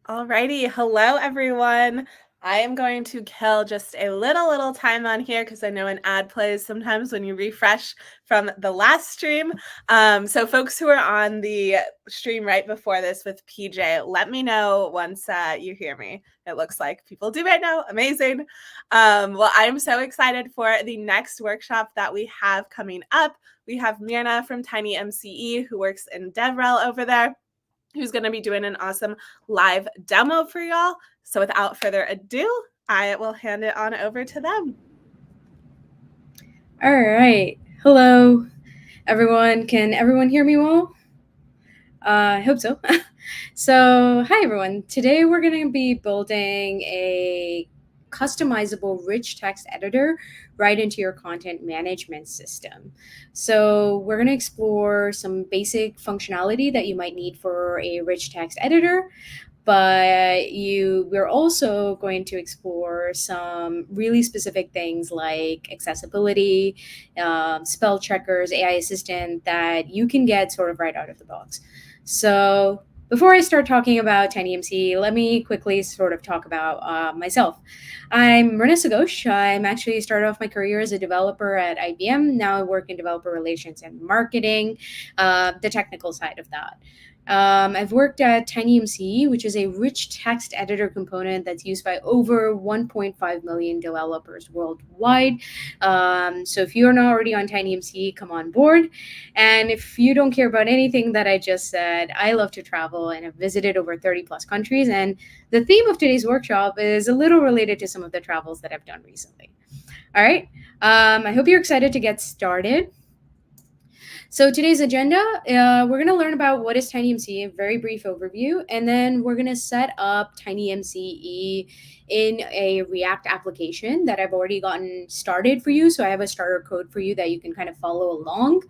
Alrighty, hello everyone. I am going to kill just a little time on here because I know an ad plays sometimes when you refresh from the last stream. So folks who are on the stream right before this with PJ, let me know once you hear me. It looks like people do right now. Amazing. Well, I'm so excited for the next workshop that we have coming up. We have Mirna from TinyMCE who works in DevRel over there, who's going to be doing an awesome live demo for y'all. So without further ado, I will hand it on over to them. All right. Hello, everyone. Can everyone hear me well? I hope so. So, hi, everyone. Today we're going to be building a customizable rich text editor right into your content management system. So, we're going to explore some basic functionality that you might need for a rich text editor, but we're also going to explore some really specific things like accessibility, spell checkers, AI assistant that you can get sort of right out of the box. So before I start talking about TinyMCE, let me quickly sort of talk about myself. I'm Myrna Sagosh. I'm actually started off my career as a developer at IBM. Now I work in developer relations and marketing, the technical side of that. I've worked at TinyMCE, which is a rich text editor component that's used by over 1.5 million developers worldwide. So if you're not already on TinyMCE, come on board. And if you don't care about anything that I just said, I love to travel and have visited over 30 plus countries. And the theme of today's workshop is a little related to some of the travels that I've done recently. All right. I hope you're excited to get started. So today's agenda, we're going to learn about what is TinyMCE, a very brief overview, and then we're going to set up TinyMCE in a React application that I've already gotten started for you. So I have a starter code for you that you can kind of follow along.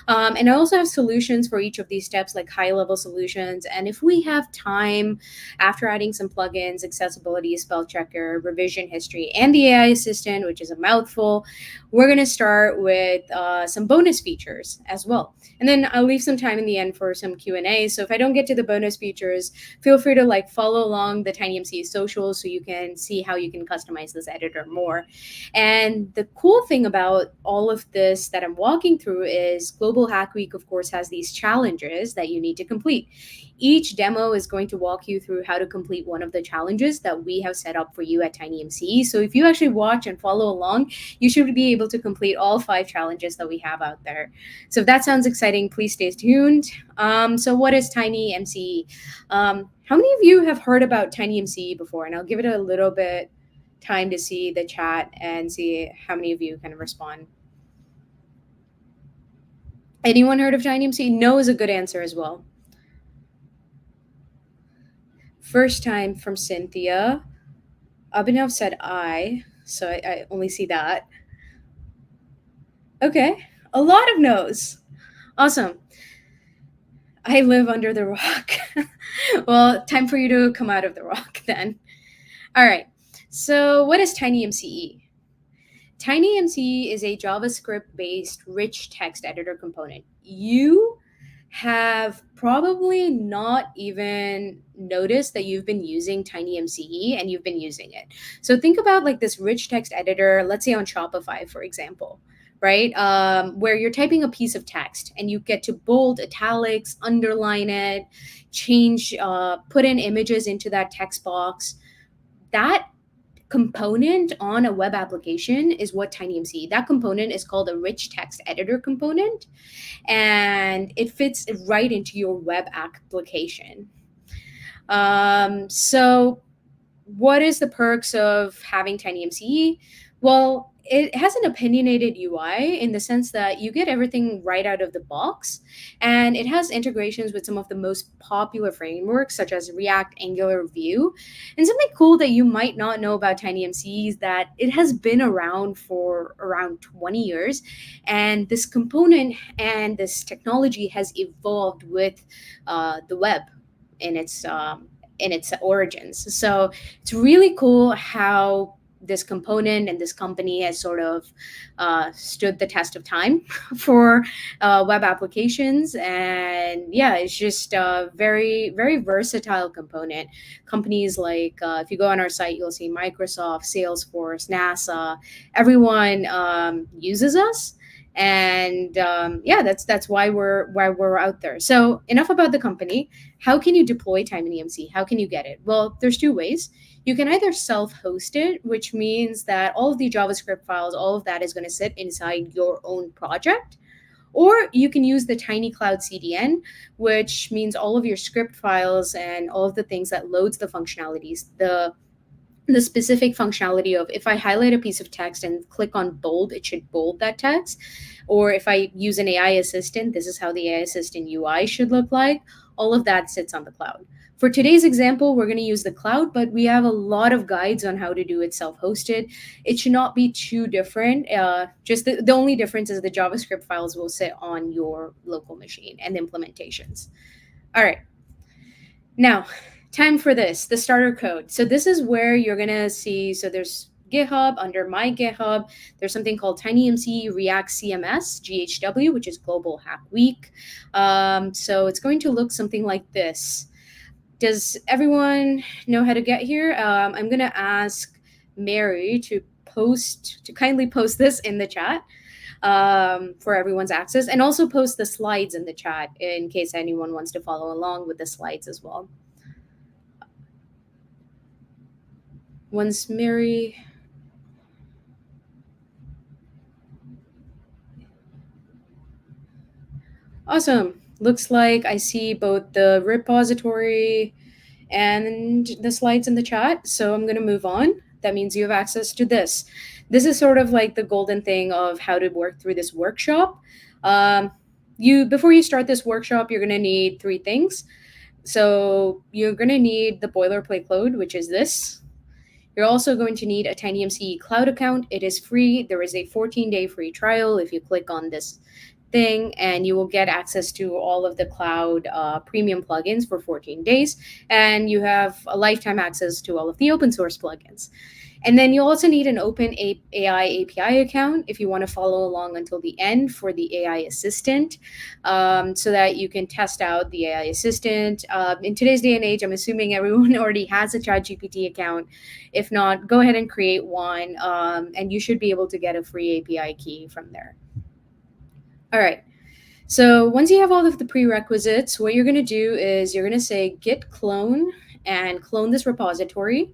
And I also have solutions for each of these steps, like high-level solutions. And if we have time, after adding some plugins, accessibility, spell checker, revision history, and the AI assistant, which is a mouthful, we're going to start with some bonus features as well. And then I'll leave some time in the end for some Q&A. So if I don't get to the bonus features, feel free to follow along the TinyMCE socials so you can see how you can customize this editor more. And the cool thing about all of this that I'm walking through is Global Hackweek, of course, has these challenges that you need to complete. Each demo is going to walk you through how to complete one of the challenges that we have set up for you at TinyMCE. So if you actually watch and follow along, you should be able to complete all 5 challenges that we have out there. So if that sounds exciting, please stay tuned. So what is TinyMCE? How many of you have heard about TinyMCE before? And I'll give it a little bit time to see the chat and see how many of you kind of respond. Anyone heard of TinyMCE? No is a good answer as well. First time from Cynthia. Abhinav said I, so I only see that. Okay, a lot of no's. Awesome. I live under the rock. Well, time for you to come out of the rock then. All right, so what is TinyMCE? TinyMCE is a JavaScript-based rich text editor component. You have probably not even noticed that you've been using TinyMCE and you've been using it. So think about this rich text editor, let's say on Shopify, for example, right? Where you're typing a piece of text and you get to bold, italics, underline it, change, put in images into that text box. That component on a web application is what TinyMCE. That component is called a rich text editor component, and it fits right into your web application. So what is the perks of having TinyMCE? Well, it has an opinionated UI in the sense that you get everything right out of the box, and it has integrations with some of the most popular frameworks such as React, Angular, Vue. And something cool that you might not know about TinyMCE is that it has been around for around 20 years, and this component and this technology has evolved with the web in its origins. So it's really cool how this component and this company has sort of stood the test of time for web applications. And yeah, it's just a very, very versatile component. Companies like, if you go on our site, you'll see Microsoft, Salesforce, NASA, everyone uses us. And yeah, that's why we're out there. So enough about the company. How can you deploy TinyMCE? How can you get it? Well, there's two ways. You can either self-host it, which means that all of the JavaScript files, all of that is going to sit inside your own project. Or you can use the Tiny Cloud CDN, which means all of your script files and all of the things that loads the functionalities, the specific functionality of if I highlight a piece of text and click on bold, it should bold that text. Or if I use an AI assistant, this is how the AI assistant UI should look like. All of that sits on the cloud. For today's example, we're going to use the cloud, but we have a lot of guides on how to do it self-hosted. It should not be too different. Just the only difference is the JavaScript files will sit on your local machine and implementations. All right. Now, time for this, the starter code. So this is where you're going to see, so there's GitHub. Under my GitHub, there's something called TinyMCE React CMS, GHW, which is Global Hackweek. So it's going to look something like this. Does everyone know how to get here? I'm going to ask Mary to kindly post this in the chat for everyone's access, and also post the slides in the chat in case anyone wants to follow along with the slides as well. Once Mary... Awesome. Looks like I see both the repository and the slides in the chat. So I'm going to move on. That means you have access to this. This is sort of like the golden thing of how to work through this workshop. Before you start this workshop, you're going to need three things. So you're going to need the boilerplate code, which is this. You're also going to need a TinyMCE cloud account. It is free. There is a 14-day free trial if you click on this thing, and you will get access to all of the cloud premium plugins for 14 days. And you have a lifetime access to all of the open source plugins. And then you also need an open AI API account if you want to follow along until the end for the AI assistant, so that you can test out the AI assistant. In today's day and age, I'm assuming everyone already has a ChatGPT account. If not, go ahead and create one, and you should be able to get a free API key from there. All right. So once you have all of the prerequisites, what you're going to do is you're going to say git clone and clone this repository.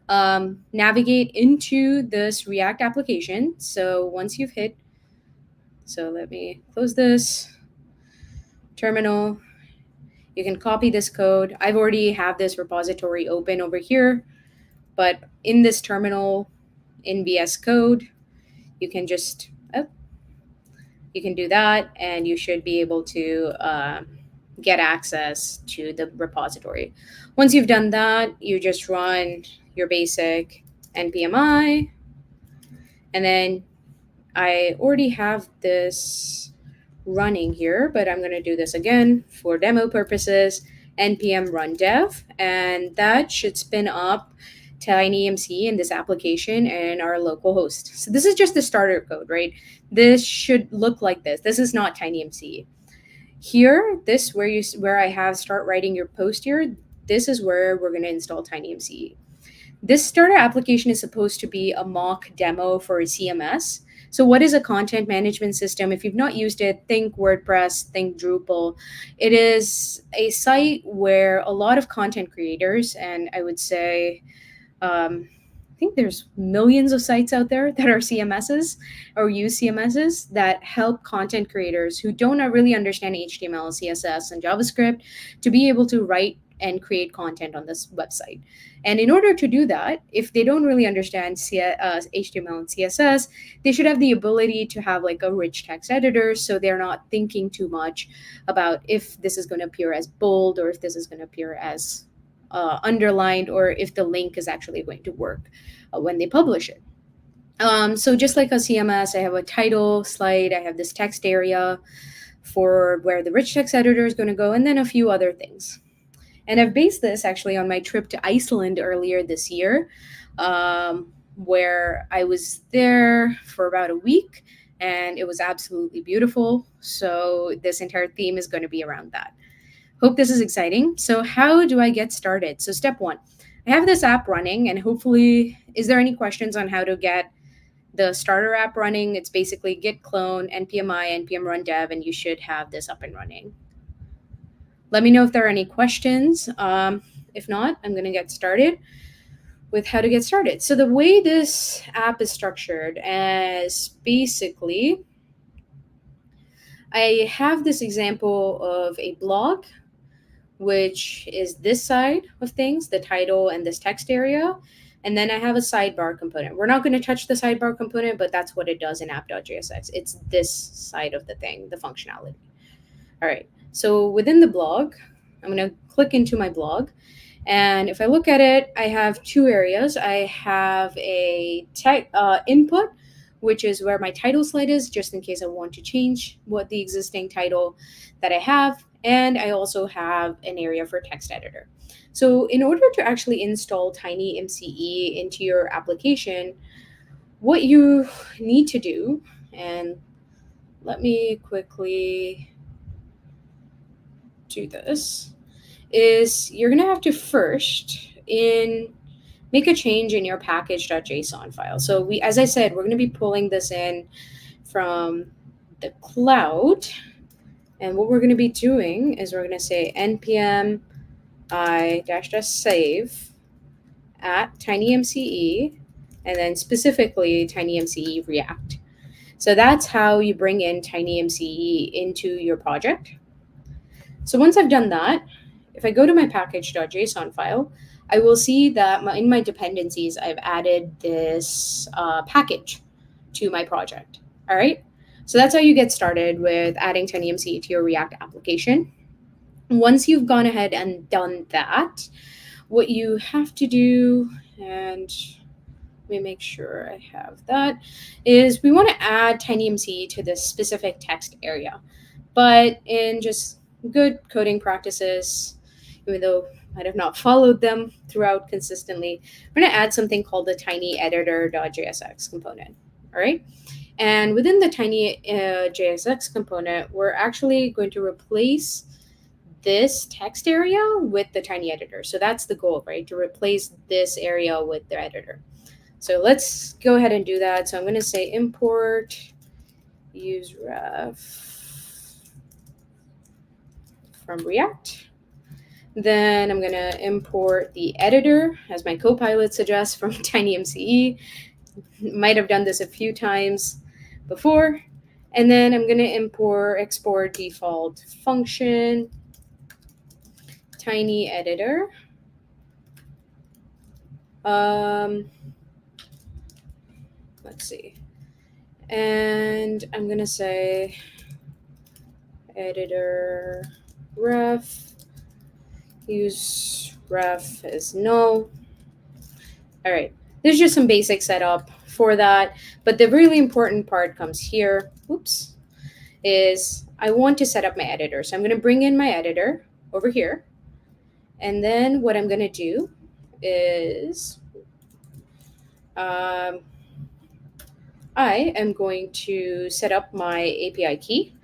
Navigate into this React application. So once you've hit, so let me close this terminal. You can copy this code. I've already have this repository open over here, but in this terminal in VS Code, you can just, you can do that, and you should be able to get access to the repository. Once you've done that, you just run your basic npmi, and then I already have this running here, but I'm going to do this again for demo purposes. Npm run dev, and that should spin up TinyMCE in this application and our local host. So this is just the starter code, right? This should look like this. This is not TinyMCE. Here, this where I have start writing your post here, this is where we're going to install TinyMCE. This starter application is supposed to be a mock demo for a CMS. So what is a content management system? If you've not used it, think WordPress, think Drupal. It is a site where a lot of content creators, and I would say, I think there's millions of sites out there that are CMSs or use CMSs that help content creators who don't really understand HTML, CSS, and JavaScript to be able to write and create content on this website. And in order to do that, if they don't really understand HTML and CSS, they should have the ability to have like a rich text editor, so they're not thinking too much about if this is going to appear as bold or if this is going to appear as underlined, or if the link is actually going to work when they publish it. So just like a CMS, I have a title slide, I have this text area for where the rich text editor is going to go, and then a few other things. And I've based this actually on my trip to Iceland earlier this year, where I was there for about a week and it was absolutely beautiful. So this entire theme is going to be around that. Hope this is exciting. So how do I get started? So step one, I have this app running and hopefully, is there any questions on how to get the starter app running? It's basically git clone, npm I, npm run dev, and you should have this up and running. Let me know if there are any questions. If not, I'm going to get started with how to get started. So the way this app is structured is basically, I have this example of a blog, which is this side of things, the title and this text area. And then I have a sidebar component. We're not going to touch the sidebar component, but that's what it does in app.jsx. It's this side of the thing, the functionality. All right. So within the blog, I'm going to click into my blog. And if I look at it, I have two areas. I have a input, which is where my title slide is, just in case I want to change what the existing title that I have. And I also have an area for text editor. So in order to actually install TinyMCE into your application, what you need to do, and let me quickly do this, is you're going to have to first make a change in your package.json file. So we, as I said, we're going to be pulling this in from the cloud. And what we're going to be doing is we're going to say npm I -save at TinyMCE, and then specifically TinyMCE React. So that's how you bring in TinyMCE into your project. So once I've done that, if I go to my package.json file, I will see that in my dependencies, I've added this package to my project. All right. So that's how you get started with adding TinyMCE to your React application. Once you've gone ahead and done that, what you have to do, and let me make sure I have that, is we want to add TinyMCE to this specific text area. But in just good coding practices, even though I might have not followed them throughout consistently, we're going to add something called the tinyEditor.jsx component. All right. And within the tinyJSX component, we're actually going to replace this text area with the tiny editor. So that's the goal, right? To replace this area with the editor. So let's go ahead and do that. So I'm going to say import use ref from React. Then I'm going to import the editor, as my copilot suggests, from TinyMCE. Might have done this a few times before. And then I'm going to export default function tiny editor. Let's see. And I'm going to say editor ref, use ref as null. All right. There's just some basic setup for that. But the really important part comes here. Oops. Is I want to set up my editor. So I'm going to bring in my editor over here. And then what I'm going to do is I am going to set up my API key.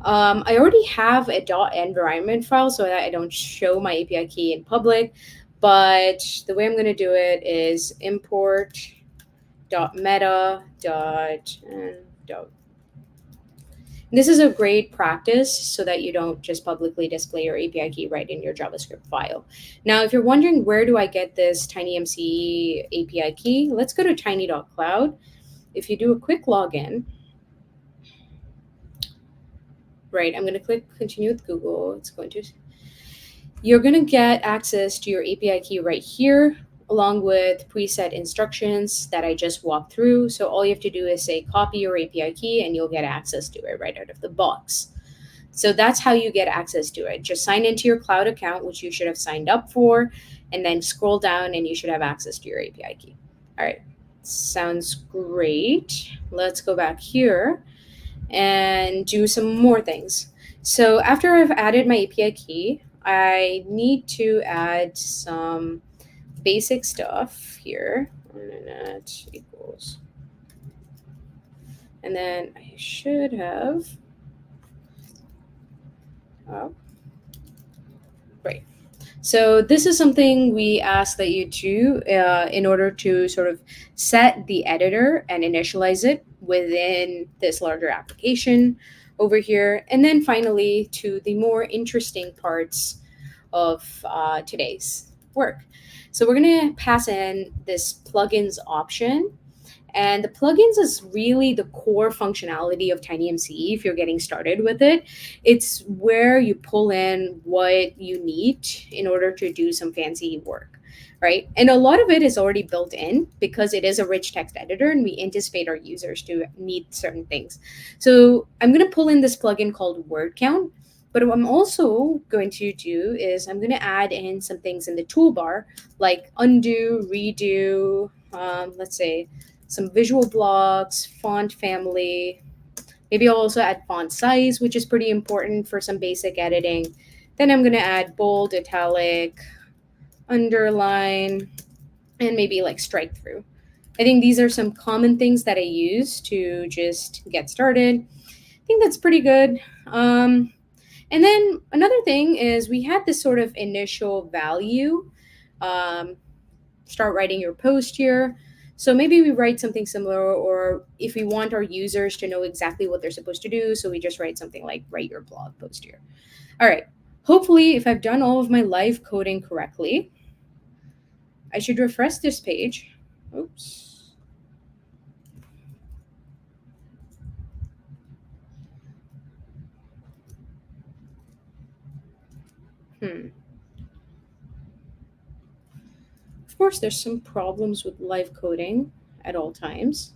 I already have a .environment file so that I don't show my API key in public. But the way I'm going to do it is import .meta. This is a great practice so that you don't just publicly display your API key right in your JavaScript file. Now, if you're wondering where do I get this TinyMCE API key, let's go to tiny.cloud. If you do a quick login, right, I'm going to click continue with Google. You're going to get access to your API key right here, along with preset instructions that I just walked through. So all you have to do is say copy your API key and you'll get access to it right out of the box. So that's how you get access to it. Just sign into your cloud account, which you should have signed up for, and then scroll down and you should have access to your API key. All right, sounds great. Let's go back here and do some more things. So after I've added my API key, I need to add some basic stuff here. internet equals. And then I should have, oh, great. So this is something we ask that you do in order to sort of set the editor and initialize it within this larger application over here. And then finally, to the more interesting parts of today's work. So we're going to pass in this plugins option. And the plugins is really the core functionality of TinyMCE if you're getting started with it. It's where you pull in what you need in order to do some fancy work, right? And a lot of it is already built in because it is a rich text editor and we anticipate our users to need certain things. So I'm going to pull in this plugin called word count. But what I'm also going to do is I'm going to add in some things in the toolbar like undo, redo, let's say some visual blocks, font family. Maybe I'll also add font size, which is pretty important for some basic editing. Then I'm going to add bold, italic, underline, and maybe like strike through. I think these are some common things that I use to just get started. I think that's pretty good. And then another thing is we had this sort of initial value. Start writing your post here. So maybe we write something similar, or if we want our users to know exactly what they're supposed to do, so we just write something like write your blog post here. All right. Hopefully, if I've done all of my live coding correctly, I should refresh this page. Oops. Of course, there's some problems with live coding at all times.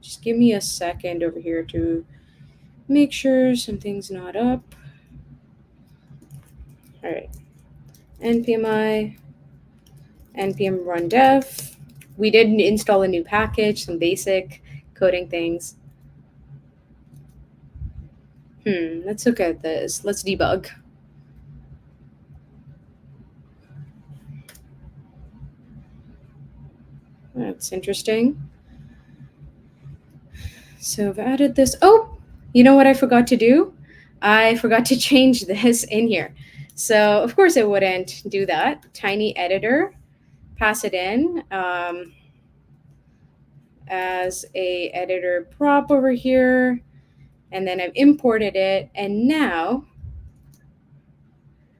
Just give me a second over here to make sure something's not up. All right. npmi, npm run dev. We did install a new package, some basic coding things. Let's look at this. Let's debug. That's interesting. So I've added this. Oh, you know what I forgot to do? I forgot to change this in here. So of course it wouldn't do that. Tiny editor, pass it in as a editor prop over here. And then I've imported it. And now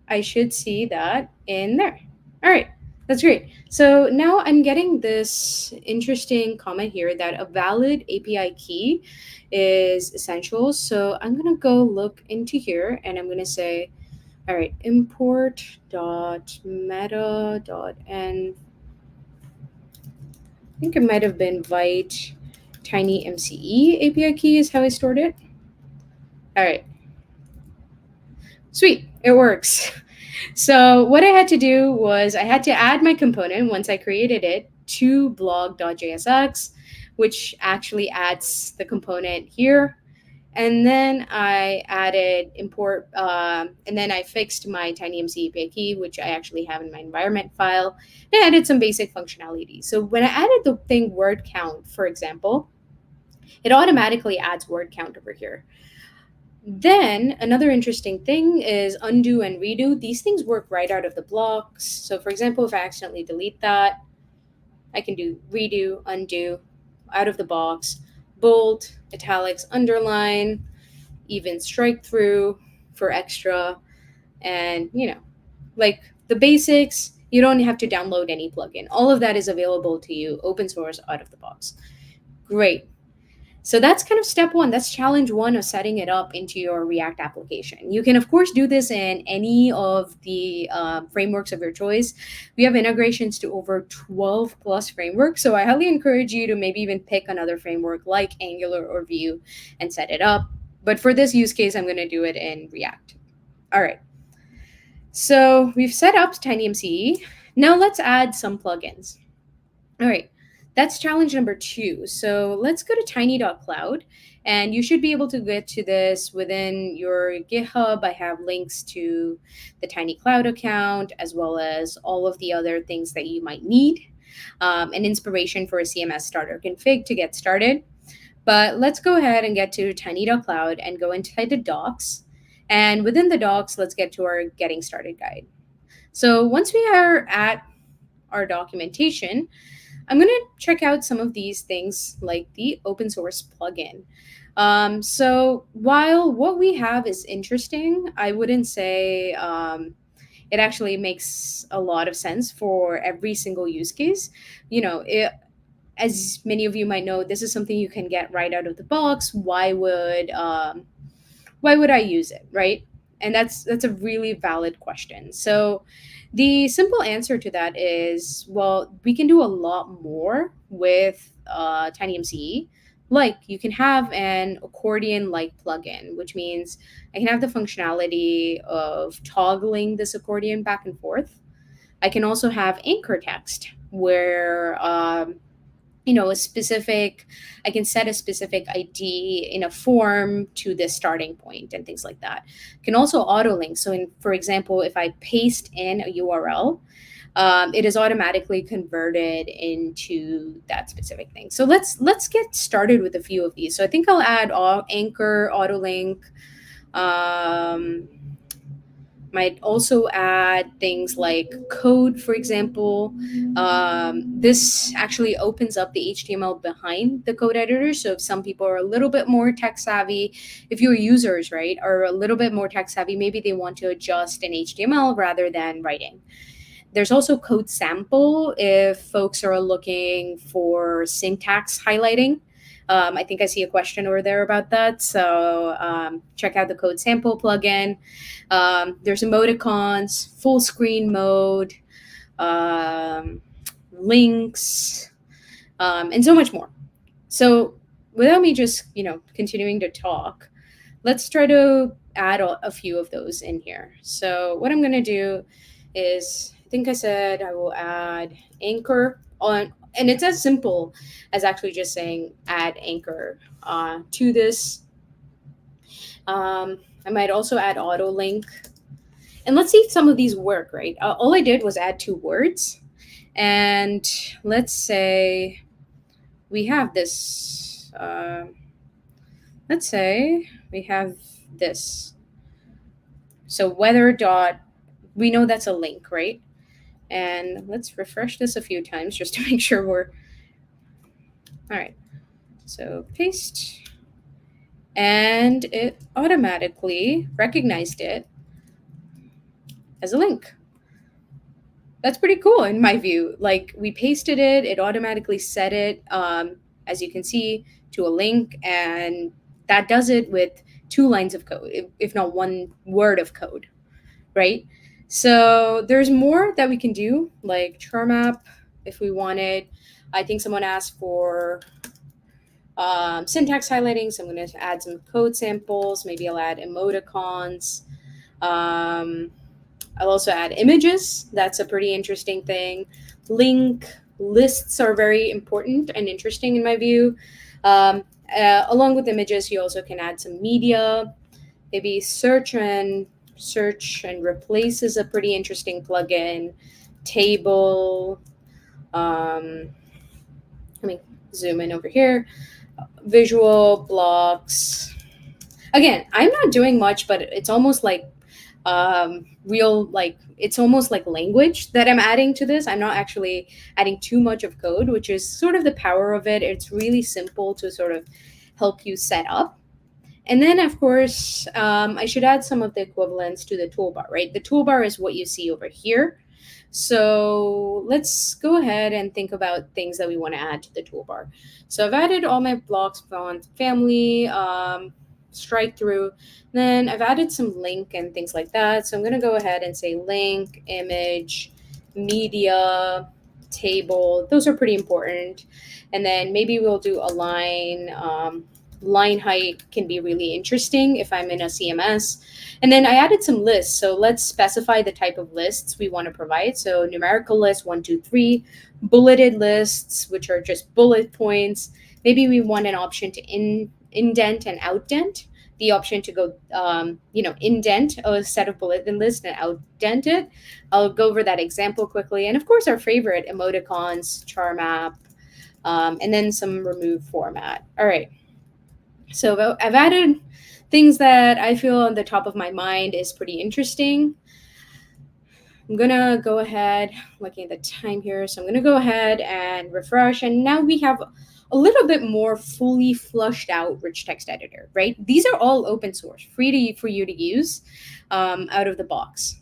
I should see that in there. All right, that's great. So now I'm getting this interesting comment here that a valid API key is essential. So I'm going to go look into here and I'm going to say, all right, import.meta.n. I think it might have been Vite TinyMCE API key is how I stored it. All right. Sweet, it works. So what I had to do was I had to add my component once I created it to blog.jsx, which actually adds the component here. And then I added import, and then I fixed my TinyMCE API key, which I actually have in my environment file, and I added some basic functionality. So when I added the thing word count, for example, it automatically adds word count over here. Then another interesting thing is undo and redo. These things work right out of the blocks. So for example, if I accidentally delete that, I can do redo, undo, out of the box, bold, italics, underline, even strike through for extra. And, like the basics, you don't have to download any plugin. All of that is available to you, open source, out of the box. Great. So that's kind of step one. That's challenge one of setting it up into your React application. You can, of course, do this in any of the frameworks of your choice. We have integrations to over 12 plus frameworks. So I highly encourage you to maybe even pick another framework like Angular or Vue and set it up. But for this use case, I'm going to do it in React. All right. So we've set up TinyMCE. Now let's add some plugins. All right. That's challenge number 2. So let's go to tiny.cloud, and you should be able to get to this within your GitHub. I have links to the Tiny Cloud account as well as all of the other things that you might need. an inspiration for a CMS starter config to get started. But let's go ahead and get to tiny.cloud and go inside the docs. And within the docs, let's get to our getting started guide. So once we are at our documentation, I'm going to check out some of these things like the open source plugin. So while what we have is interesting, I wouldn't say it actually makes a lot of sense for every single use case. As many of you might know, this is something you can get right out of the box. Why would I use it, right? And that's a really valid question. So the simple answer to that is, well, we can do a lot more with TinyMCE. Like, you can have an accordion-like plugin, which means I can have the functionality of toggling this accordion back and forth. I can also have anchor text where I can set a specific ID in a form to the starting point and things like that. Can also auto link. So for example, if I paste in a URL, it is automatically converted into that specific thing. So let's get started with a few of these. So I think I'll add anchor, auto link. Might also add things like code, for example. This actually opens up the HTML behind the code editor. So if some people are a little bit more tech savvy, if your users, right, are a little bit more tech savvy, maybe they want to adjust in HTML rather than writing. There's also code sample if folks are looking for syntax highlighting. I think I see a question over there about that. So check out the code sample plugin. There's emoticons, full screen mode, links, and so much more. So without me just, continuing to talk, let's try to add a few of those in here. So what I'm going to do is, I think I said I will add anchor on, and it's as simple as actually just saying add anchor to this. I might also add auto link. And let's see if some of these work, right? All I did was add 2 words. And let's say we have this. Let's say we have this. So weather dot, we know that's a link, right? And let's refresh this a few times just to make sure we're all right. So paste, and it automatically recognized it as a link. That's pretty cool in my view. Like, we pasted it, it automatically set it, as you can see, to a link, and that does it with 2 lines of code, if not 1 word of code, right? So there's more that we can do, like char map if we wanted. I think someone asked for syntax highlighting, so I'm going to add some code samples. Maybe I'll add emoticons. I'll also add images. That's a pretty interesting thing. Link lists are very important and interesting in my view. Along with images, you also can add some media. Maybe search and replace is a pretty interesting plugin. Table. Let me zoom in over here. Visual blocks. Again, I'm not doing much, but it's almost like it's almost like language that I'm adding to this. I'm not actually adding too much of code, which is sort of the power of it. It's really simple to sort of help you set up. And then, of course, I should add some of the equivalents to the toolbar, right? The toolbar is what you see over here. So let's go ahead and think about things that we want to add to the toolbar. So I've added all my blocks, font, family, strike through. Then I've added some link and things like that. So I'm going to go ahead and say link, image, media, table. Those are pretty important. And then maybe we'll do a line. Line height can be really interesting if I'm in a CMS. And then I added some lists. So let's specify the type of lists we want to provide. So numerical list, 1, 2, 3, bulleted lists, which are just bullet points. Maybe we want an option to indent and outdent. the option to go, indent a set of bulletin lists and outdent it. I'll go over that example quickly. And of course, our favorite emoticons, char map, and then some remove format. All right. So I've added things that I feel on the top of my mind is pretty interesting. I'm gonna go ahead, looking at the time here. So I'm gonna go ahead and refresh. And now we have a little bit more fully flushed out rich text editor, right? These are all open source, for you to use out of the box.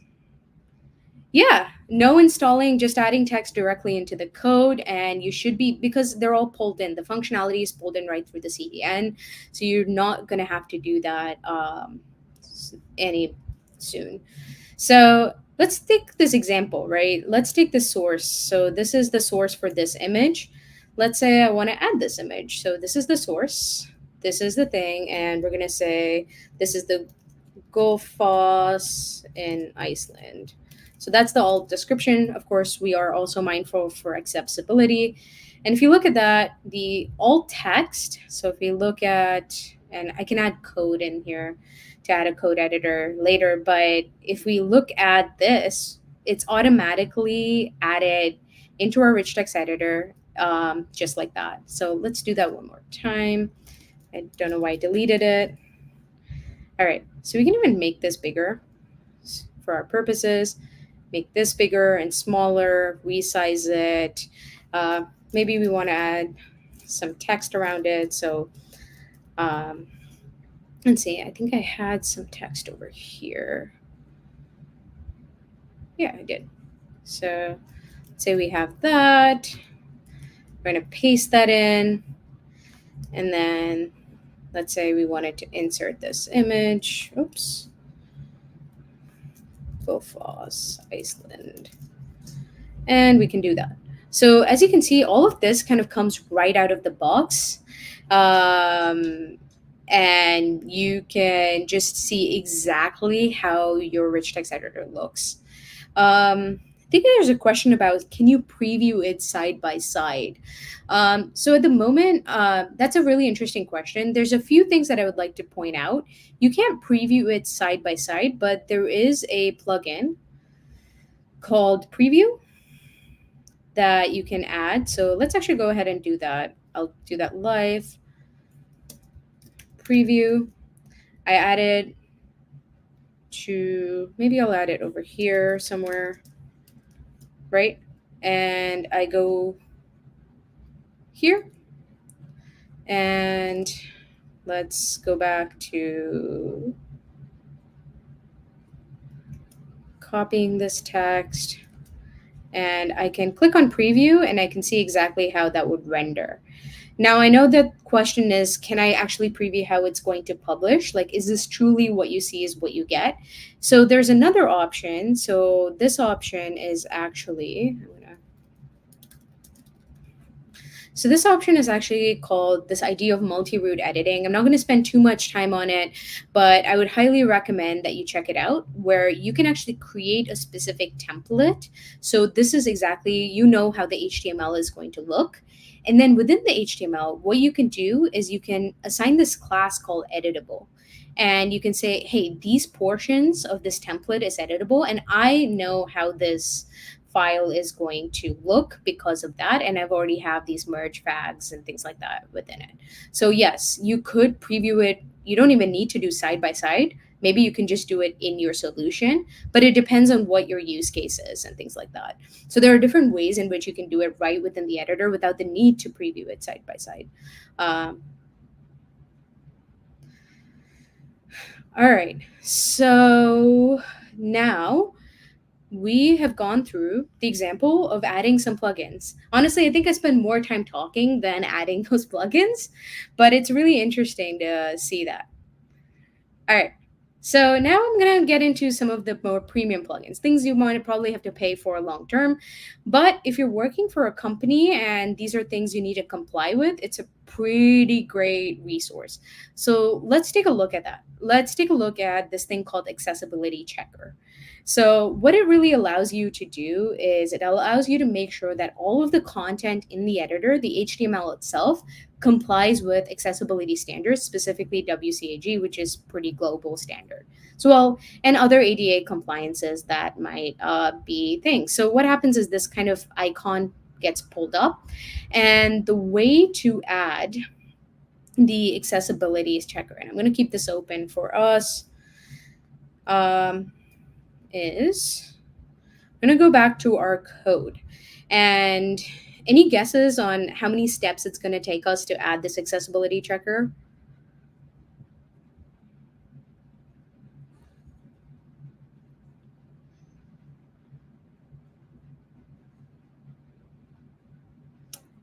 Yeah, no installing, just adding text directly into the code. And you should be, because they're all pulled in, the functionality is pulled in right through the CDN. So you're not going to have to do that any soon. So let's take this example, right? Let's take the source. So this is the source for this image. Let's say I want to add this image. So this is the source. This is the thing. And we're going to say this is the Gullfoss in Iceland. So that's the alt description. Of course, we are also mindful for accessibility. And if you look at that, the alt text, so if you look at, and I can add code in here to add a code editor later, but if we look at this, it's automatically added into our rich text editor, just like that. So let's do that one more time. I don't know why I deleted it. All right, so we can even make this bigger for our purposes. Make this bigger and smaller, resize it. Maybe we want to add some text around it. So let's see, I think I had some text over here. Yeah, I did. So let's say we have that. We're going to paste that in. And then let's say we wanted to insert this image. Oops. Gullfoss, Iceland. And we can do that. So as you can see, all of this kind of comes right out of the box. And you can just see exactly how your rich text editor looks. I think there's a question about, can you preview it side by side? So at the moment, that's a really interesting question. There's a few things that I would like to point out. You can't preview it side by side, but there is a plugin called Preview that you can add. So let's actually go ahead and do that. I'll do that live. Preview. I added to, maybe I'll add it over here somewhere, right? And I go here. And let's go back to copying this text. And I can click on preview and I can see exactly how that would render. Now, I know the question is, can I actually preview how it's going to publish? Like, is this truly what you see is what you get? So there's another option. So this option is actually, so this option is actually called this idea of multi-root editing. I'm not going to spend too much time on it, but I would highly recommend that you check it out, where you can actually create a specific template. So this is exactly, you know how the HTML is going to look. And then within the HTML, what you can do is you can assign this class called editable. And you can say, hey, these portions of this template is editable. And I know how this file is going to look because of that. And I've already have these merge fags and things like that within it. So yes, you could preview it. You don't even need to do side by side. Maybe you can just do it in your solution, but it depends on what your use case is and things like that. So there are different ways in which you can do it right within the editor without the need to preview it side by side. All right, so now we have gone through the example of adding some plugins. Honestly, I think I spend more time talking than adding those plugins, but it's really interesting to see that. All right. So now I'm going to get into some of the more premium plugins, things you might probably have to pay for long term. But if you're working for a company and these are things you need to comply with, it's a pretty great resource. So let's take a look at that. Let's take a look at this thing called accessibility checker. So what it really allows you to do is it allows you to make sure that all of the content in the editor, the HTML itself, complies with accessibility standards, specifically WCAG, which is pretty global standard. So well, and other ADA compliances that might be things. So what happens is this kind of icon gets pulled up, and the way to add the accessibility checker, and I'm going to keep this open for us, is I'm going to go back to our code. And any guesses on how many steps it's going to take us to add this accessibility checker?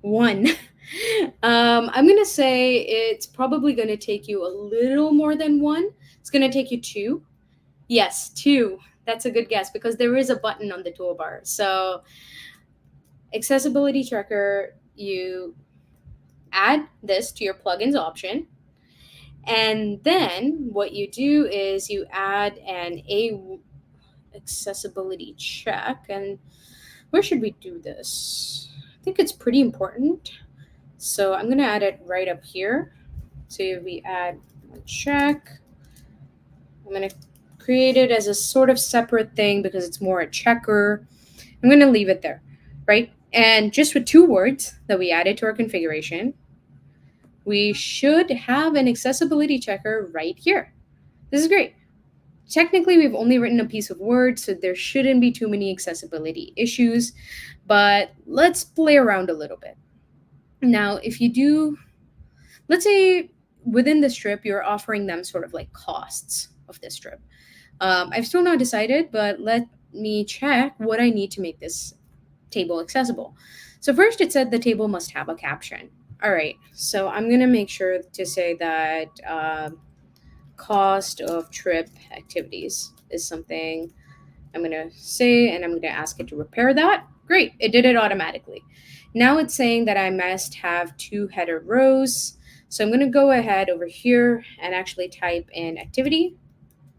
One. I'm going to say it's probably going to take you a little more than one. It's going to take you two. Yes, two. That's a good guess because there is a button on the toolbar. So, accessibility tracker, you add this to your plugins option. And then what you do is you add an accessibility check. And where should we do this? I think it's pretty important. So I'm going to add it right up here. So we add a check. I'm going to create it as a sort of separate thing because it's more a checker. I'm going to leave it there, right? And just with two words that we added to our configuration, we should have an accessibility checker right here. This is great. Technically, we've only written a piece of word, so there shouldn't be too many accessibility issues, but let's play around a little bit. Now, if you do, let's say within the strip, you're offering them sort of like costs of this strip. I've still not decided, but let me check what I need to make this table accessible. So first it said the table must have a caption. All right, so I'm going to make sure to say that cost of trip activities is something I'm going to say, and I'm going to ask it to repair that. Great, it did it automatically. Now it's saying that I must have two header rows. So I'm going to go ahead over here and actually type in activity.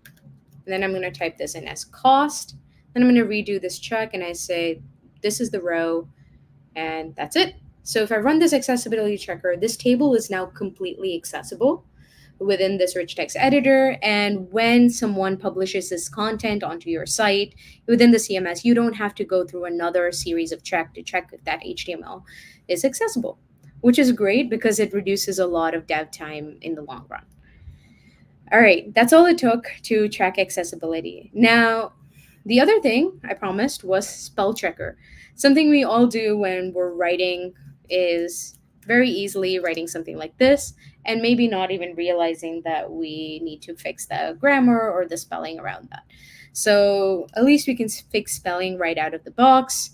And then I'm going to type this in as cost. Then I'm going to redo this check and I say, this is the row, and that's it. So if I run this accessibility checker, this table is now completely accessible within this rich text editor. And when someone publishes this content onto your site within the CMS, you don't have to go through another series of check to check if that HTML is accessible, which is great because it reduces a lot of dev time in the long run. All right, that's all it took to track accessibility. Now, the other thing I promised was spell checker. Something we all do when we're writing is very easily writing something like this and maybe not even realizing that we need to fix the grammar or the spelling around that. So at least we can fix spelling right out of the box.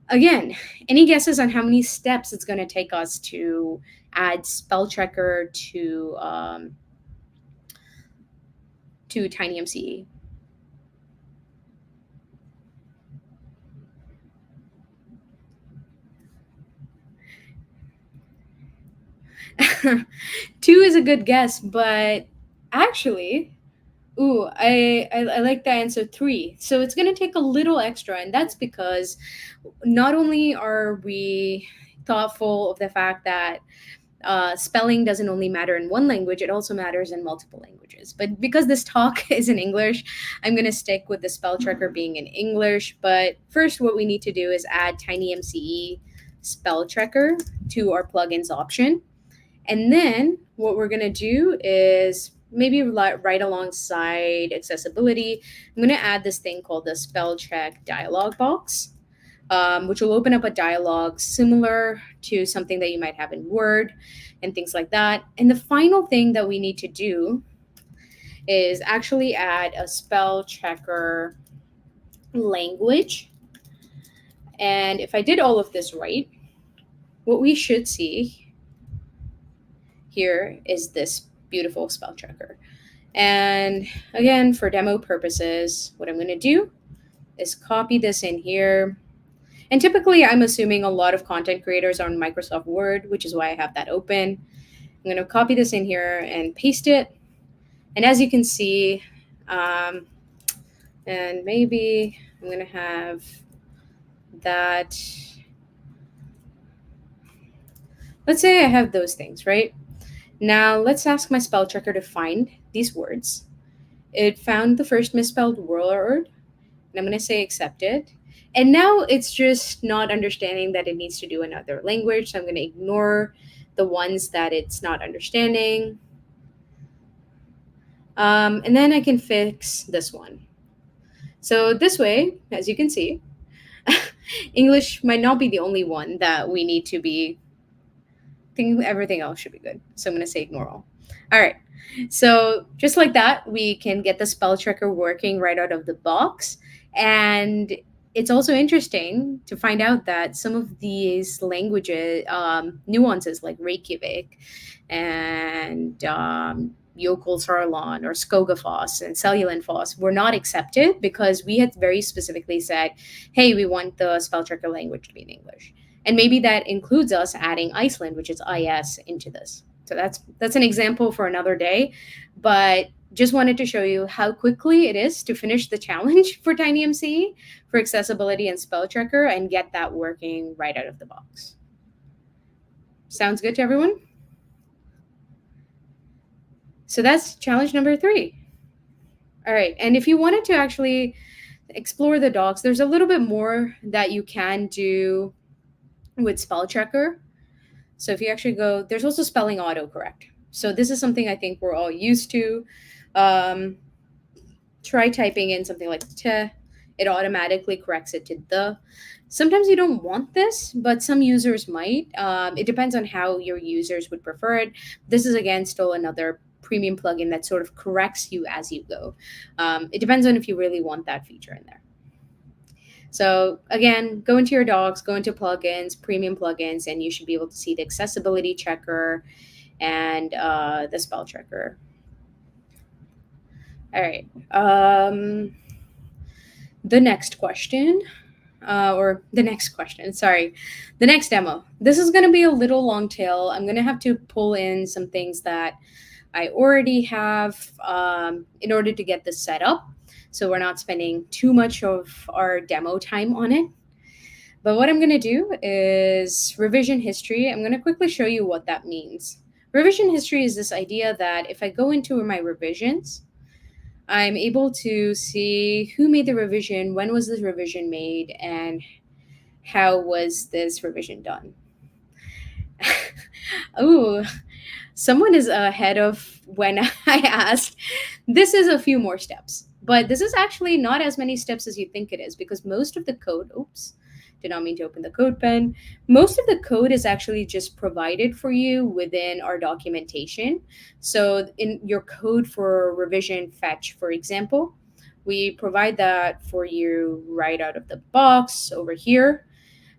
Again, any guesses on how many steps it's going to take us to add spell checker to TinyMCE? Two is a good guess, but actually, I like the answer three. So it's going to take a little extra, and that's because not only are we thoughtful of the fact that spelling doesn't only matter in one language, it also matters in multiple languages. But because this talk is in English, I'm going to stick with the spell checker being in English. But first, what we need to do is add TinyMCE spell checker to our plugins option. And then what we're going to do is maybe right alongside accessibility, I'm going to add this thing called the spell check dialog box, which will open up a dialog similar to something that you might have in Word and things like that. And the final thing that we need to do is actually add a spell checker language. And if I did all of this right, what we should see here is this beautiful spell checker. And again, for demo purposes, what I'm going to do is copy this in here. And typically, I'm assuming a lot of content creators are on Microsoft Word, which is why I have that open. I'm going to copy this in here and paste it. And as you can see, um, and maybe I'm going to have that. Let's say I have those things, right? Now let's ask my spell checker to find these words. It found the first misspelled word, and I'm going to say accepted. And now it's just not understanding that it needs to do another language. So I'm going to ignore the ones that it's not understanding. And then I can fix this one. So this way, as you can see, English might not be the only one that we need to be. I think everything else should be good. So I'm going to say ignore all. All right. So just like that, we can get the spell checker working right out of the box. And it's also interesting to find out that some of these languages, nuances like Reykjavik and Jökulsárlón or Skogafoss and Seljalandsfoss were not accepted because we had very specifically said, hey, we want the spell checker language to be in English. And maybe that includes us adding Iceland, which is IS, into this. So that's an example for another day, but just wanted to show you how quickly it is to finish the challenge for TinyMCE for accessibility and spell checker and get that working right out of the box. Sounds good to everyone? So that's challenge number 3. All right, and if you wanted to actually explore the docs, there's a little bit more that you can do with spell checker. So if you actually go, there's also spelling autocorrect. So this is something I think we're all used to. Try typing in something like te, it automatically corrects it to the. Sometimes you don't want this, but some users might. It depends on how your users would prefer it. This is, again, still another premium plugin that sort of corrects you as you go. It depends on if you really want that feature in there. So again, go into your docs, go into plugins, premium plugins, and you should be able to see the accessibility checker and the spell checker. All right. The next question, the next demo. This is going to be a little long tail. I'm going to have to pull in some things that I already have in order to get this set up. So we're not spending too much of our demo time on it. But what I'm going to do is revision history. I'm going to quickly show you what that means. Revision history is this idea that if I go into my revisions, I'm able to see who made the revision, when was this revision made, and how was this revision done. Oh, someone is ahead of when I asked. This is a few more steps, but this is actually not as many steps as you think it is, because most of the code, did not mean to open the code pen. Most of the code is actually just provided for you within our documentation. So in your code for revision fetch, for example, we provide that for you right out of the box over here.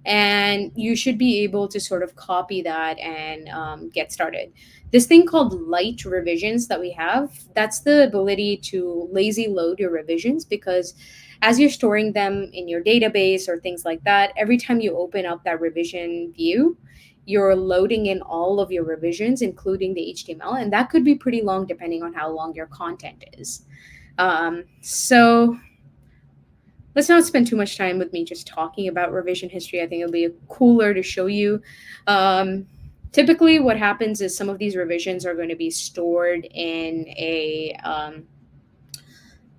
And you should be able to sort of copy that and get started. This thing called light revisions that we have, that's the ability to lazy load your revisions, because as you're storing them in your database or things like that, every time you open up that revision view, you're loading in all of your revisions, including the HTML, and that could be pretty long depending on how long your content is. So let's not spend too much time with me just talking about revision history. I think it'll be cooler to show you. Typically, what happens is some of these revisions are going to be stored in a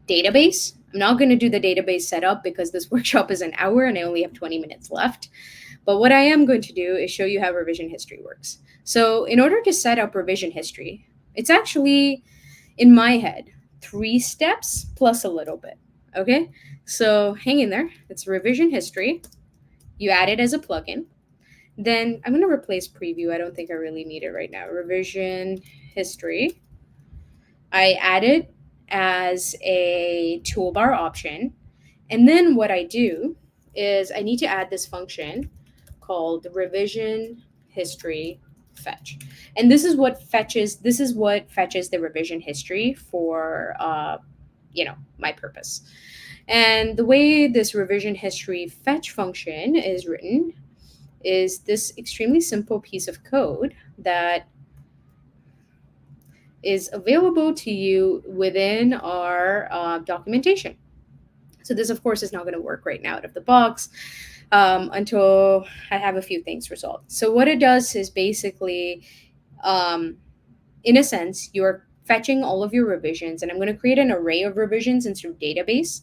database. I'm not going to do the database setup because this workshop is an hour and I only have 20 minutes left. But what I am going to do is show you how revision history works. So in order to set up revision history, it's actually, in my head, 3 steps plus a little bit. Okay, so hang in there. It's revision history. You add it as a plugin. Then I'm going to replace preview. I don't think I really need it right now. Revision history. I add it as a toolbar option. And then what I do is I need to add this function called revision history fetch. And this is what fetches the revision history for my purpose. And the way this revision history fetch function is written is this extremely simple piece of code that is available to you within our documentation. So this, of course, is not going to work right now out of the box until I have a few things resolved. So what it does is basically, in a sense, you're fetching all of your revisions, and I'm going to create an array of revisions into database.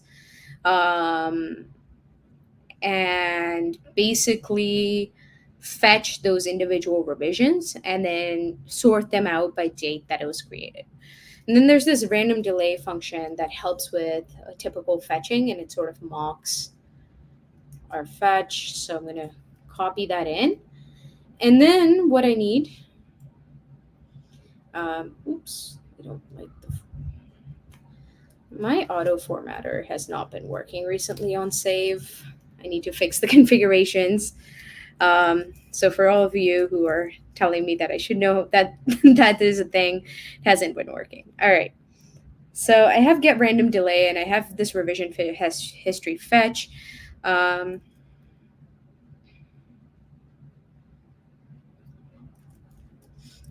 And basically fetch those individual revisions and then sort them out by date that it was created. And then there's this random delay function that helps with a typical fetching, and it sort of mocks our fetch. So I'm going to copy that in. And then what I need, oops, I don't like my auto formatter has not been working recently on save. I need to fix the configurations. So for all of you who are telling me that I should know that that is a thing, it hasn't been working. All right. So I have get random delay, and I have this revision history fetch. All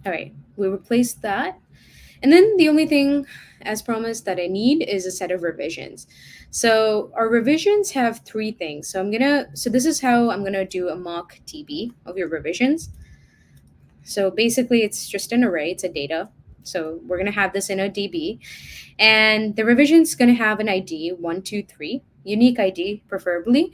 right, we replaced that. And then the only thing, as promised, that I need is a set of revisions. So our revisions have three things. So this is how I'm gonna do a mock DB of your revisions. So basically it's just an array, it's a data. So we're gonna have this in a DB, and the revision's gonna have an ID 123, unique ID preferably,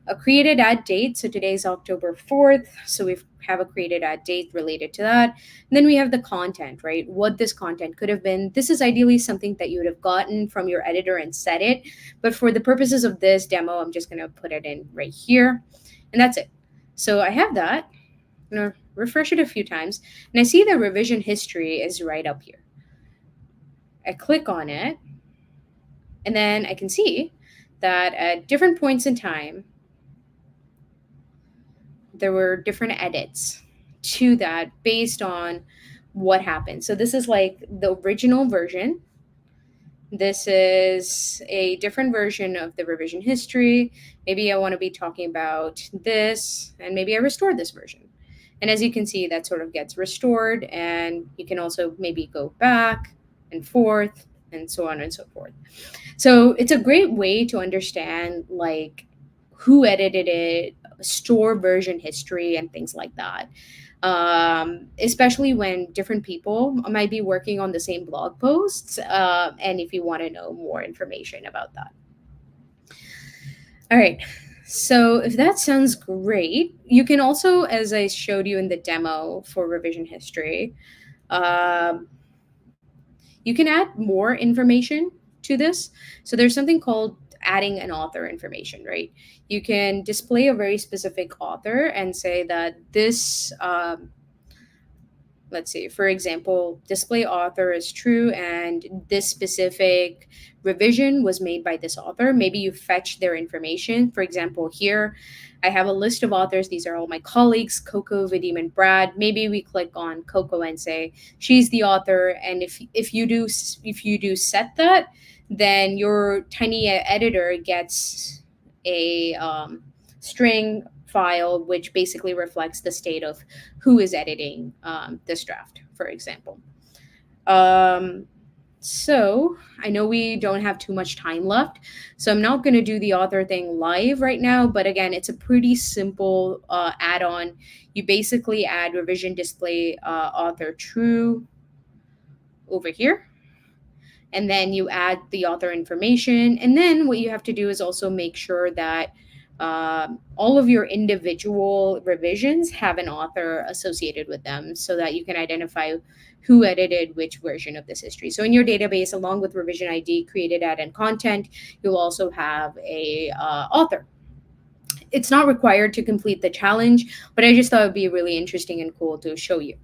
a created add date. So today's October 4th. So we have a created add date related to that. And then we have the content, right? What this content could have been. This is ideally something that you would have gotten from your editor and set it. But for the purposes of this demo, I'm just going to put it in right here. And that's it. So I have that. I'm going to refresh it a few times. And I see the revision history is right up here. I click on it. And then I can see that at different points in time, there were different edits to that based on what happened. So this is like the original version. This is a different version of the revision history. Maybe I want to be talking about this, and maybe I restored this version. And as you can see, that sort of gets restored, and you can also maybe go back and forth and so on and so forth. So it's a great way to understand like who edited it, store version history, and things like that. Especially when different people might be working on the same blog posts, and if you want to know more information about that. All right. So if that sounds great, you can also, as I showed you in the demo for revision history, you can add more information to this. So there's something called adding an author information, right? You can display a very specific author and say that this, let's see, for example, display author is true and this specific revision was made by this author. Maybe you fetch their information. For example, here I have a list of authors. These are all my colleagues, Coco, Vadim, and Brad. Maybe we click on Coco and say she's the author. And if you do set that, then your Tiny editor gets a string file which basically reflects the state of who is editing this draft, for example. So I know we don't have too much time left, so I'm not going to do the author thing live right now, but again, it's a pretty simple add-on. You basically add revision display author true over here, and then you add the author information. And then what you have to do is also make sure that all of your individual revisions have an author associated with them so that you can identify who edited which version of this history. So in your database, along with revision ID, created add, and content, you'll also have a author. It's not required to complete the challenge, but I just thought it would be really interesting and cool to show you.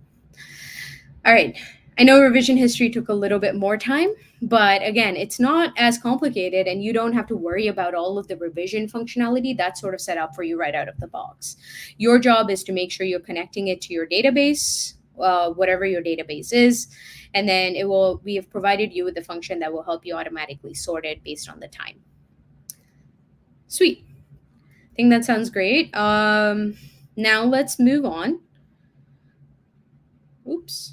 All right. I know revision history took a little bit more time, but again, it's not as complicated and you don't have to worry about all of the revision functionality that's sort of set up for you right out of the box. Your job is to make sure you're connecting it to your database, whatever your database is, and then we have provided you with the function that will help you automatically sort it based on the time. Sweet. I think that sounds great. Now let's move on. Oops.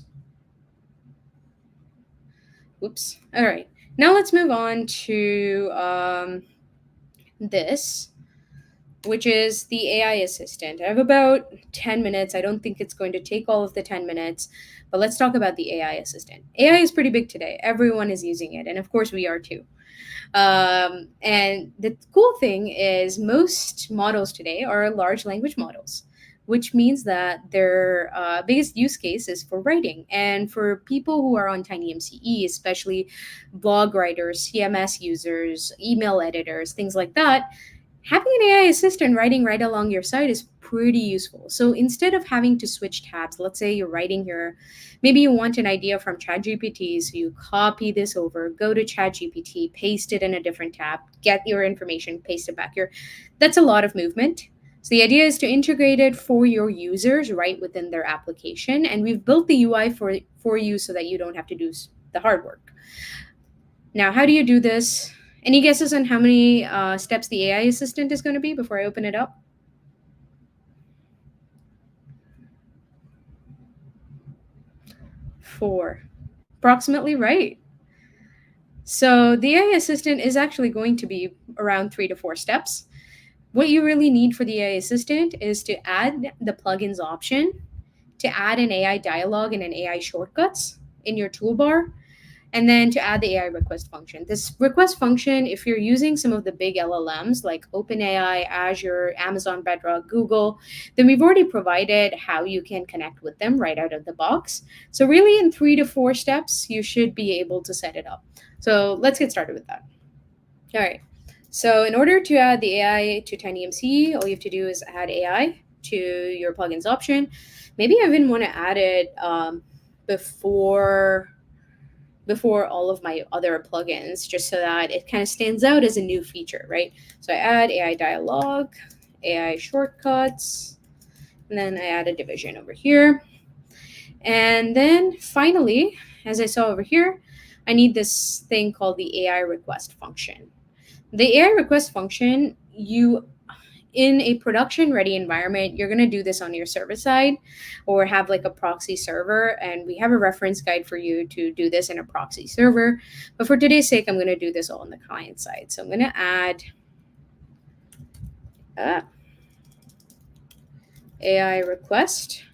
All right. Now let's move on to this, which is the AI assistant. I have about 10 minutes. I don't think it's going to take all of the 10 minutes, but let's talk about the AI assistant. AI is pretty big today. Everyone is using it. And of course, we are too. And the cool thing is, most models today are large language models, which means that their biggest use case is for writing. And for people who are on TinyMCE, especially blog writers, CMS users, email editors, things like that, having an AI assistant writing right along your side is pretty useful. So instead of having to switch tabs, let's say you're writing here, maybe you want an idea from ChatGPT, so you copy this over, go to ChatGPT, paste it in a different tab, get your information, paste it back here. That's a lot of movement. So the idea is to integrate it for your users right within their application, and we've built the UI for you so that you don't have to do the hard work. Now, how do you do this? Any guesses on how many steps the AI assistant is going to be before I open it up? 4. Approximately right. So the AI assistant is actually going to be around 3 to 4 steps. What you really need for the AI assistant is to add the plugins option, to add an AI dialog and an AI shortcuts in your toolbar, and then to add the AI request function. This request function, if you're using some of the big LLMs like OpenAI, Azure, Amazon Bedrock, Google, then we've already provided how you can connect with them right out of the box. So really in 3 to 4 steps, you should be able to set it up. So let's get started with that. All right. So in order to add the AI to TinyMCE, all you have to do is add AI to your plugins option. Maybe I even want to add it before all of my other plugins, just so that it kind of stands out as a new feature, right? So I add AI dialog, AI shortcuts, and then I add a division over here. And then finally, as I saw over here, I need this thing called the AI request function. The AI request function, in a production ready environment, you're going to do this on your server side or have like a proxy server. And we have a reference guide for you to do this in a proxy server. But for today's sake, I'm going to do this all on the client side. So I'm going to add AI request,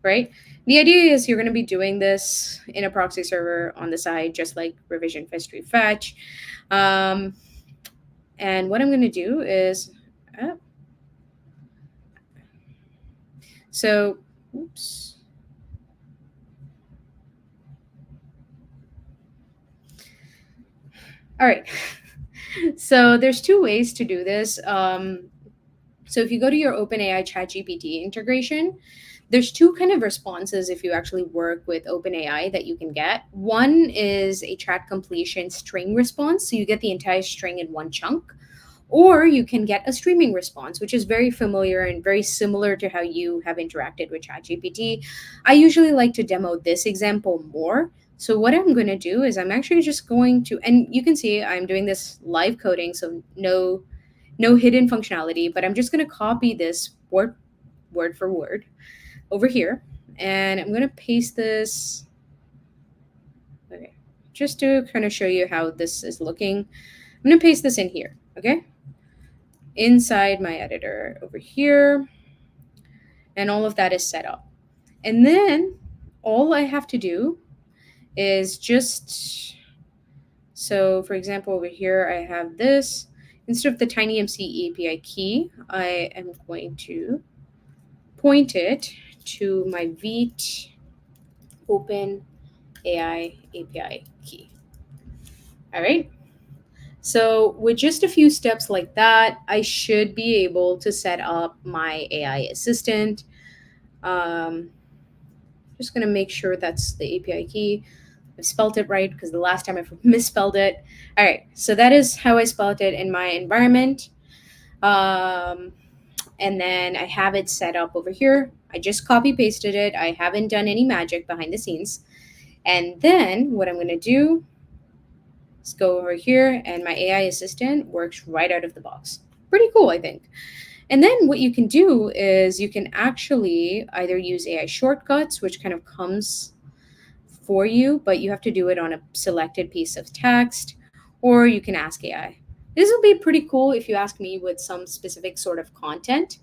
right? The idea is you're going to be doing this in a proxy server on the side, just like revision history fetch. And what I'm going to do is, oops. All right. So there's 2 ways to do this. So if you go to your OpenAI ChatGPT integration, there's 2 kind of responses if you actually work with OpenAI that you can get. One is a chat completion string response, so you get the entire string in one chunk. Or you can get a streaming response, which is very familiar and very similar to how you have interacted with ChatGPT. I usually like to demo this example more. So what I'm going to do is I'm actually just going to, and you can see I'm doing this live coding, so no hidden functionality, but I'm just going to copy this word for word over here, and I'm going to paste this. Okay, just to kind of show you how this is looking, I'm going to paste this in here, okay? Inside my editor over here, and all of that is set up. And then all I have to do is just, so for example, over here, I have this. Instead of the TinyMCE API key, I am going to point it to my Vite Open AI API key. All right. So with just a few steps like that, I should be able to set up my AI assistant. Just going to make sure that's the API key. I've spelled it right because the last time I misspelled it. All right, so that is how I spelled it in my environment. And then I have it set up over here. I just copy pasted it. I haven't done any magic behind the scenes. And then what I'm going to do is go over here, and my AI assistant works right out of the box. pretty cool, I think. And then what you can do is you can actually either use AI shortcuts, which kind of comes for you, but you have to do it on a selected piece of text, or you can ask AI. This will be pretty cool if you ask me with some specific sort of content.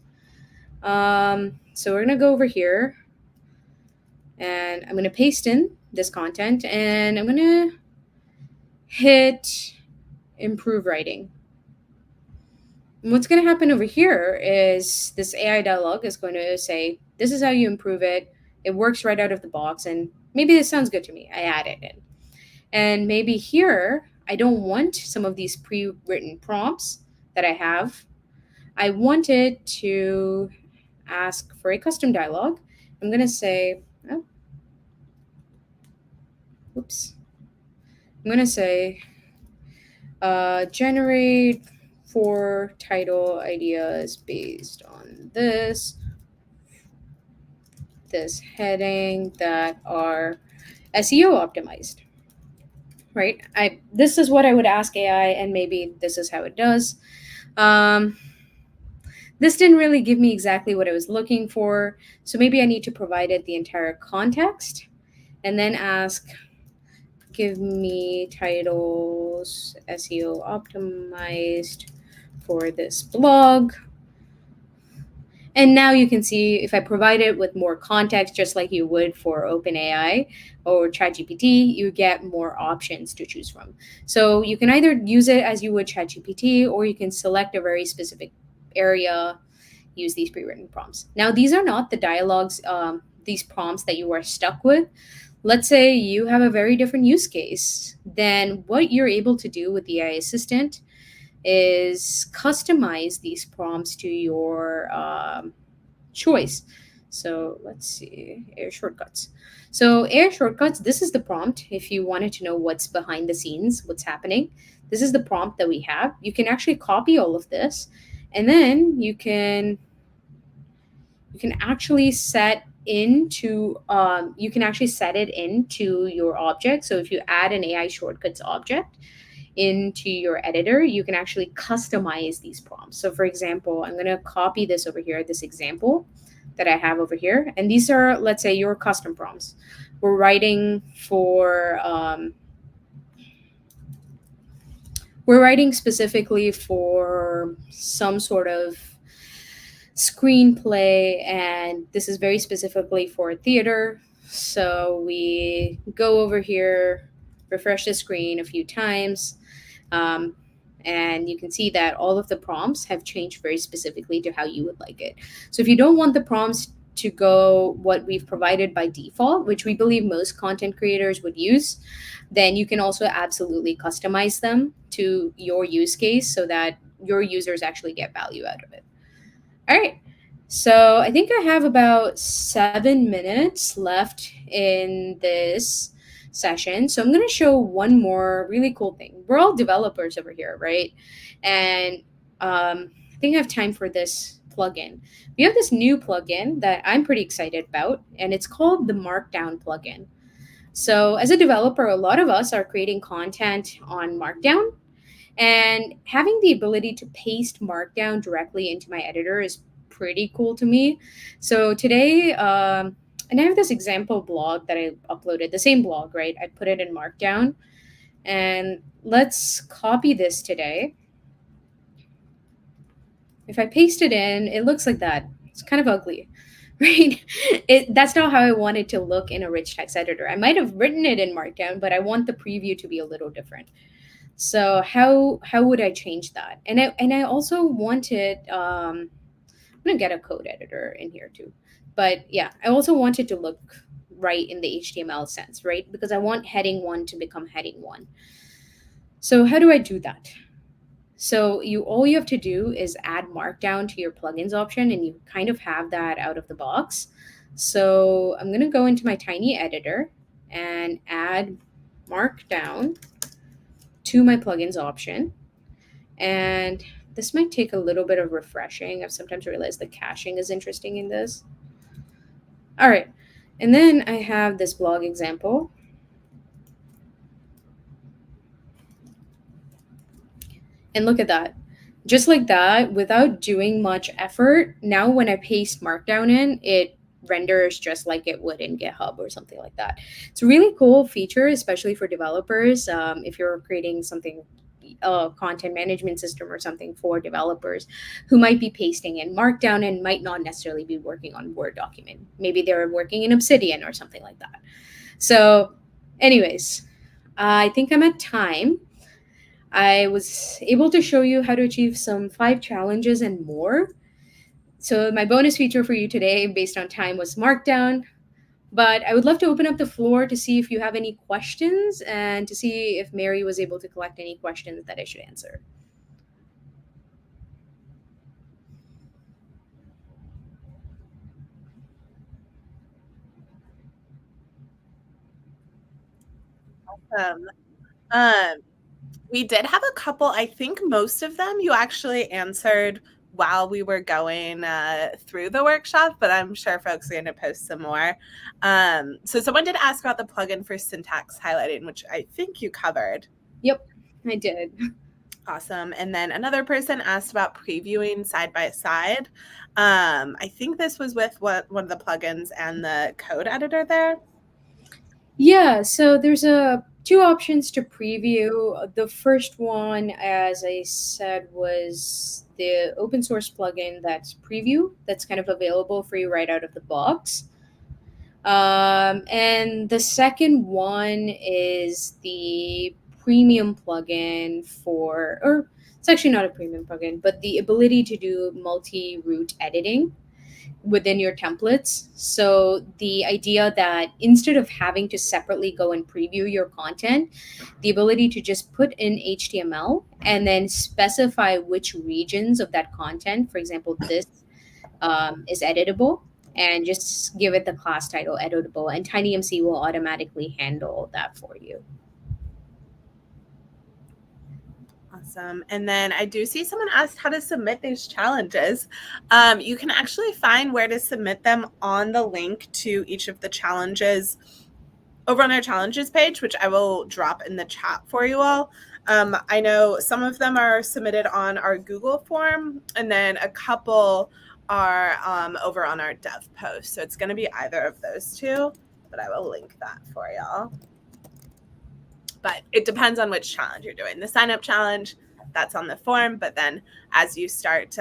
So we're going to go over here and I'm going to paste in this content and I'm going to hit improve writing. And what's going to happen over here is this AI dialog is going to say, this is how you improve it. It works right out of the box. And maybe this sounds good to me. I add it in. And maybe here, I don't want some of these pre-written prompts that I have. I want it to ask for a custom dialog. I'm going to say, oh, whoops. I'm going to say, generate 4 title ideas based on this heading that are SEO optimized. Right? This is what I would ask AI, and maybe this is how it does. This didn't really give me exactly what I was looking for, so maybe I need to provide it the entire context, and then ask, give me titles SEO optimized for this blog. And now you can see if I provide it with more context, just like you would for OpenAI or ChatGPT, you get more options to choose from. So you can either use it as you would ChatGPT, or you can select a very specific area, use these pre-written prompts. Now, these are not the dialogues, these prompts that you are stuck with. Let's say you have a very different use case. Then what you're able to do with the AI assistant is customize these prompts to your choice. So let's see, AI shortcuts. So AI shortcuts, this is the prompt. If you wanted to know what's behind the scenes, what's happening, this is the prompt that we have. You can actually copy all of this, and then you can actually set into you can actually set it into your object. So if you add an AI shortcuts object into your editor, you can actually customize these prompts. So for example, I'm going to copy this over here, this example that I have over here. And these are, let's say, your custom prompts. We're writing for, we're writing specifically for some sort of screenplay, and this is very specifically for theater. So we go over here, refresh the screen a few times, and you can see that all of the prompts have changed very specifically to how you would like it. So if you don't want the prompts to go what we've provided by default, which we believe most content creators would use, then you can also absolutely customize them to your use case so that your users actually get value out of it. All right. So I think I have about 7 minutes left in this session. So I'm going to show one more really cool thing. We're all developers over here, right? And I think I have time for this plugin. We have this new plugin that I'm pretty excited about, and it's called the Markdown plugin. So as a developer, a lot of us are creating content on Markdown, and having the ability to paste Markdown directly into my editor is pretty cool to me. So today, and I have this example blog that I uploaded, the same blog, right? I put it in Markdown. And let's copy this today. If I paste it in, it looks like that. It's kind of ugly, right? That's not how I want it to look in a rich text editor. I might have written it in Markdown, but I want the preview to be a little different. So how would I change that? And I also wanted, I'm gonna get a code editor in here too. But yeah, I also want it to look right in the HTML sense, right? Because I want heading 1 to become heading 1. So how do I do that? So all you have to do is add Markdown to your plugins option, and you kind of have that out of the box. So I'm gonna go into my Tiny editor and add Markdown to my plugins option. And this might take a little bit of refreshing. I've sometimes realized the caching is interesting in this. All right. And then I have this blog example. And look at that. just like that, without doing much effort, now when I paste Markdown in, it renders just like it would in GitHub or something like that. It's a really cool feature, especially for developers. If you're creating something, a content management system or something for developers who might be pasting in Markdown and might not necessarily be working on Word document. Maybe they're working in Obsidian or something like that. So, anyways, I think I'm at time. I was able to show you how to achieve some 5 challenges and more. So, my bonus feature for you today, based on time, was Markdown. But I would love to open up the floor to see if you have any questions and to see if Mary was able to collect any questions that I should answer. Um, um, we did have a couple. I think most of them you actually answered while we were going through the workshop, but I'm sure folks are going to post some more. So someone did ask about the plugin for syntax highlighting, which I think you covered. Yep, I did. Awesome. And then another person asked about previewing side by side. I think this was with one of the plugins and the code editor there. Yeah, so there's 2 options to preview. The first one, as I said, was the open source plugin that's Preview, that's kind of available for you right out of the box. And the second one is the premium plugin or it's actually not a premium plugin, but the ability to do multi-root editing within your templates. So the idea that instead of having to separately go and preview your content, the ability to just put in HTML and then specify which regions of that content, for example, this is editable, and just give it the class title editable, and TinyMCE will automatically handle that for you. Awesome. And then I do see someone asked how to submit these challenges. You can actually find where to submit them on the link to each of the challenges over on our challenges page, which I will drop in the chat for you all. I know some of them are submitted on our Google form, and then a couple are over on our dev post. So it's going to be either of those two, but I will link that for y'all. But it depends on which challenge you're doing. The sign up challenge, that's on the form, but then as you start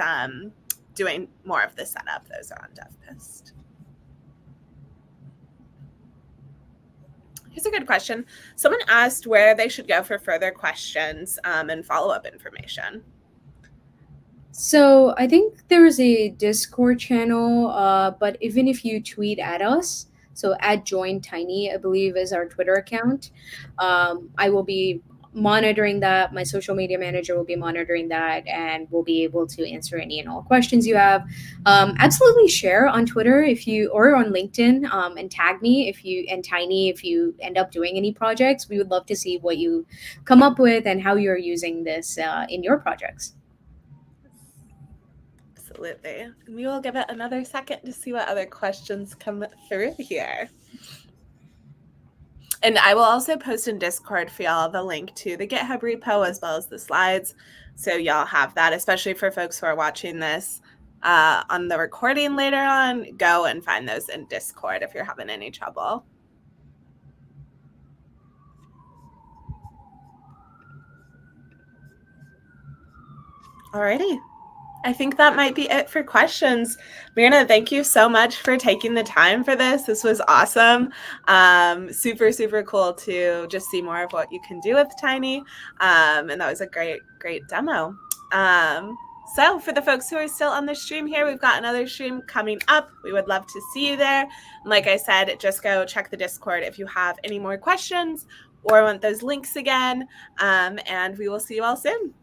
doing more of the setup, those are on dev post. Here's a good question. Someone asked where they should go for further questions and follow-up information. So I think there is a Discord channel, but even if you tweet at us, so at Join Tiny, I believe is our Twitter account, I will be monitoring that. My social media manager will be monitoring that, and we'll be able to answer any and all questions you have. Absolutely share on Twitter or on LinkedIn, and tag me and Tiny if you end up doing any projects. We would love to see what you come up with and how you're using this in your projects. Absolutely. And we will give it another second to see what other questions come through here. And I will also post in Discord for y'all the link to the GitHub repo as well as the slides. So y'all have that, especially for folks who are watching this on the recording later on. Go and find those in Discord if you're having any trouble. Alrighty. I think that might be it for questions. Mirna, thank you so much for taking the time for this. This was awesome. Super, super cool to just see more of what you can do with Tiny. And that was a great, great demo. So for the folks who are still on the stream here, we've got another stream coming up. We would love to see you there. And like I said, just go check the Discord if you have any more questions or want those links again. And we will see you all soon.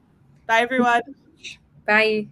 Bye, everyone. Bye.